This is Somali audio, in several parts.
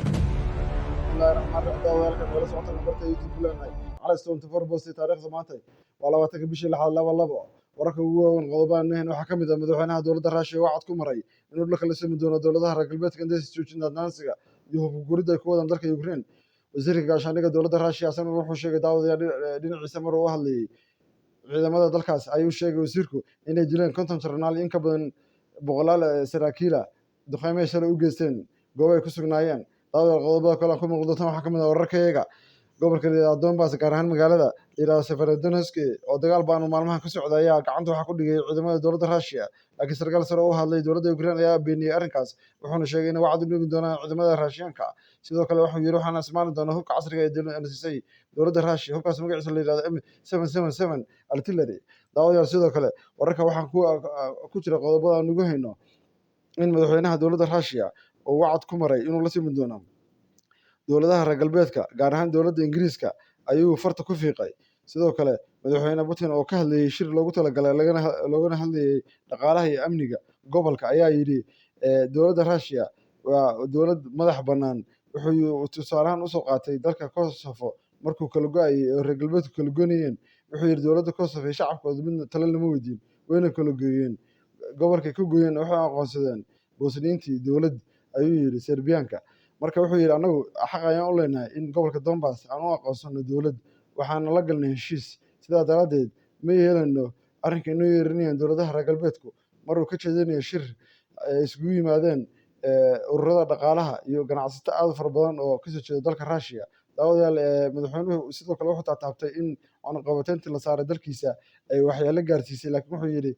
bismillahi raxmaani raxiim daawayaalkan wala socotaan barta youtube leenahay cali stone tafar bosti taariikhda maanta waa 20 bishii lixaad laba wararka ugu waaweyn qodobaan waxaa ka mid ah madaxweynaha dowladda Raashiya oo cad ku maray inuu dhulka la simi doono dowladaha reer galbeedka intaas joojinta Naansiga iyo hubguridda ay ku wadaan dalka Ukraine wasiirka gaashaandhigga dowladda Raashiya asana wuxuu sheegay daawadayaal dhinaciisa mar uu hadlayay ciidamada dalkaas ayuu sheegay wasiirku inay dileen 50 jarnaal in ka badan boqolaal saraakiila duqeymaha shalay u geysteen goobo ay ku sugnaayeen daawada qodobada kale ku muuqda tan waxaa ka mid ah wararkayaga gobolka Donbass gaar ahaan magaalada Severodonetsk oo dagaal baan maalmahan ka socda ayaa gacanta waxa ku dhigay ciidamada dowladda Raashiya laakiin sarkaal sare oo hadlay dowladda Ukraine ayaa beeniyay arrinkaas wuxuuna sheegay in wacdi u dhigi doonaan ciidamada Raashiyaanka sidoo kale wuxuu yiri waxaan ismaan doonaa hubka casriga ee NSA dowladda Raashiya hubkaas magaciisa la yiraahdo M777 artillery daawadayaal sidoo kale wararka waxaan ku jira qodobada aan ugu hayno in madaxweynaha dowladda Raashiya oo wacd ku maray inuu la simi doono dowladaha reer galbeedka gaar ahaan dowladda Ingiriiska ayuu farta ku fiiqay sidoo kale madaxweyne Putin oo ka hadlayay shir loogu talagalay loogana hadlayay dhaqaalaha iyo amniga gobolka ayaa yidhi dowladda Raashiya waa dowlad madax bannaan wuxuu tusaalahan usoo qaatay dalka Kosovo markuu kala go'ayay oo reer galbeedku kala goynayeen wuxuu yidhi dowladda Kosovo iyo shacabkooda midna talo lama weydiin wayna kala gooyeen gobolkay ka gooyeen waxay aqoonsadeen boosniintii dowlad ayuu yidhi Serbiyaanka marka wuxuu yidhi anagu xaq ayaan u leenahay in gobolka Donbass aan u aqoonsano dowlad waxaana la galnay heshiis sidaa daraaddeed ma yeelano arrinka inoo yeerinayaan dowladaha reer galbeedku maruu ka jeedinayo shir ay isugu yimaadeen ururada dhaqaalaha iyo ganacsato aad u fara badan oo kasoo jeeda dalka Raashiya daawadayaal madaxweynuhu sidoo kale wuxuu taabtay in cunaqabateyntii la saaray dalkiisa ay waxyaalo gaarsiisay laakiin wuxuu yidhi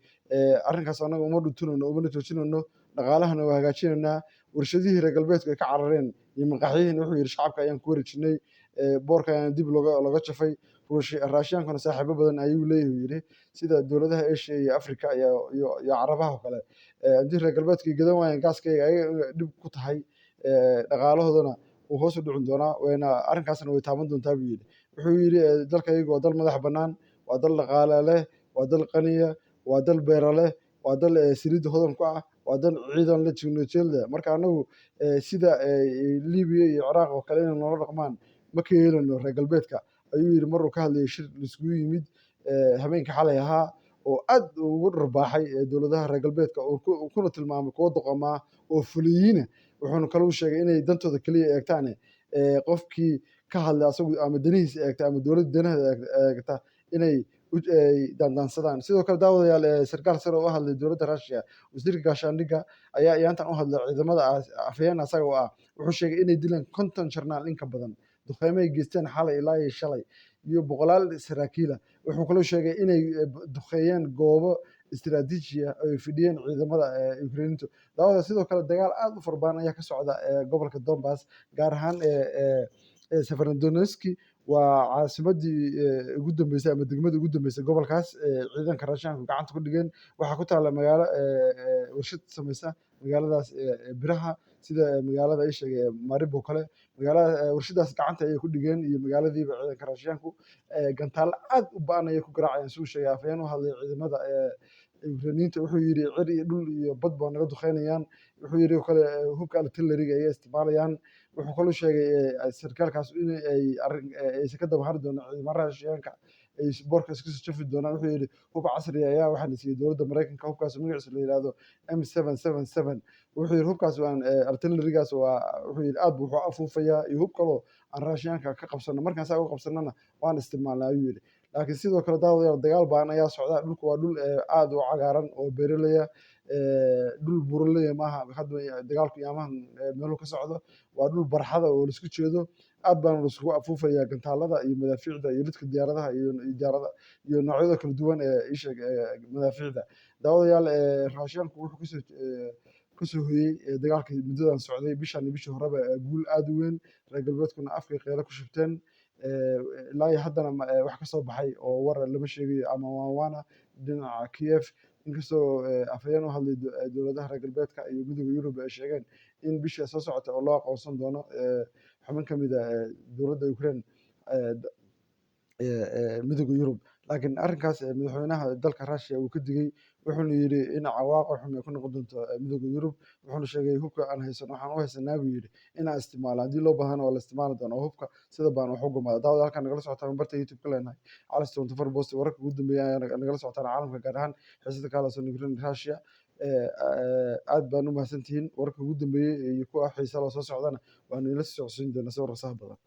arrinkaas anaga uma dhuntunayno umana joojinayno dhaqaalahana waa hagaajinaynaa warshadihii reer galbeedku ay ka carareen iyo maqaaxiyihiina wuxuu yidhi shacabka ayaan ku wareejinay boorka ayaan dib looga jafay Raashiyaankuna saaxiibo badan ayuu leeyahay yidhi sida dowladaha Asia iyo Afrika iyo Carabaha oo kale haddii reer galbeedku gadan waayeen gaaskayga ayaga dhib ku tahay dhaqaalahoodana uu hoos u dhicin doonaa wayna arrinkaasna way taaban doontaa buu yidhi wuxuu yidhi dalkaygu waa dal madax bannaan waa dal dhaqaale leh waa dal qaniya waa dal beera leh waa dal saliidda hodan ku ah waa dal ciidan la jignojeelda marka anagu sida Liibiya iyo Ciraaq oo kale inay noola dhaqmaan ma ka yeelano reer galbeedka ayuu yidhi maruu ka hadlayay shir laisugu yimid habeenkii xalay ahaa oo aad ugu dharbaaxay dowladaha reer galbeedka oo kuna tilmaamay kuwo doqomaa oo fuliyiina wuxuuna kaloo sheegay inay dantooda keliya eegtaan qofkii ka hadlay asagu ama danihiisa eegta ama dowladda danaheeda eegta inay dandansadaan sidoo kale daawadayaal sarkaal sare oo hadlay dowladda Raashiya wasiirka gaashaandhigga ayaa iyaantan u hadlay ciidamada afhayeen asaga oo ah wuxuu sheegay inay dileen 50 jarnaal in ka badan duqeymaha geysteen xalay ilaa iyo shalay iyo boqolaal saraakiila wuxuu kaloo sheegay inay duqeeyeen goobo istiraatiiji ah oo ay fidhiyeen ciidamada Ukrainiintu daawada sidoo kale dagaal aad u farbaan ayaa ka socda gobolka Donbass gaar ahaan Severodonetsk waa caasimadii ugu dambeysay ama degmadii ugu dambeysay gobolkaas ciidanka Raashiyaanku gacanta ku dhigeen waxaa ku taalla magaalo warshad samaysa magaaladaas biraha sida magaalada ay sheegay Mariupol kale magaalada warshadaas gacanta ayay ku dhigeen iyo magaaladiiba ciidanka Raashiyaanku gantaalo aad u ba'an ayay ku garaacayaan siduu sheegay afhayeen u hadlay ciidamada Ukrainiinta wuxuu yidhi cir iyo dhul iyo bad baa naga duqeynayaan wuxuu yidhi kale hubka artilleriga ayay isticmaalayaan wuxuu kaloo sheegay sarkaalkaas in aysan ka daba hari doonin ciidamada Raashiyaanka ay boorka iska soo jafi doonaan wuxuu yidhi hub casri ah ayaa waxaa la siiyey dowladda Mareykanka hubkaas magaciisa la yiraahdo M777 wuxuu yidhi hubkaas waan artillerigaas waa wuxuu yidhi aad buu wuxuu afuufayaa iyo hub kaloo aan Raashiyaanka ka qabsano markaan saa uga qabsanana waan isticmaalnaa ayuu yidhi laakiin sidoo kale daawadayaal dagaal baan ayaa socda dhulku waa dhul aad u cagaaran oo beeralaya dhul buralaya maaha hadda dagaalku yaamahan meeluu ka socdo waa dhul barxada oo laisku jeedo aad baana laisugu afuufaya gantaalada iyo madaafiicda iyo lidka diyaaradaha iyo noocyada kala duwan isheeg madaafiicda daawadayaal Raashiyaanku wuxuu kasoo hoyey dagaalkii muddadan socday bishan iyo bishii horeba guul aad u weyn reer galbeedkuna afkay qeelo ku shubteen ilaa iyo haddana wax ka soo baxay oo war lama sheegayo ama waana dhinaca Kiev inkastoo afhayeen u hadlay dowladaha reer galbeedka iyo midowga Yurub ay sheegeen in bisha soo socota oo loo aqoonsan doono xubin ka mid ah dowladda Ukraine midowga Yurub laakiin arrinkaas madaxweynaha dalka Raashiya uu ka digay wuxuuna yidhi in cawaaqib xun ay ku noqon doonto midowda Yurub. Wuxuuna sheegay hubka aan haysano waxaan u haysanaa buu yidhi inaan isticmaalo haddii loo baahana waa la isticmaali doonaa oo hubka sida baan wax u gumaada. Daawada halkaan nagala socotaan barta YouTube ka leenahay Calas 24 Post wararka ugu dambeeya ayaa nagala socotaan caalamka gaar ahaan xiisada ka hadlaysa Ukraine Russia. Aad baan u mahadsantihiin wararka ugu dambeeyey iyo kuwa xiisa loo soo socdana waan idinla socodsiin doonaa si wararsaha badan.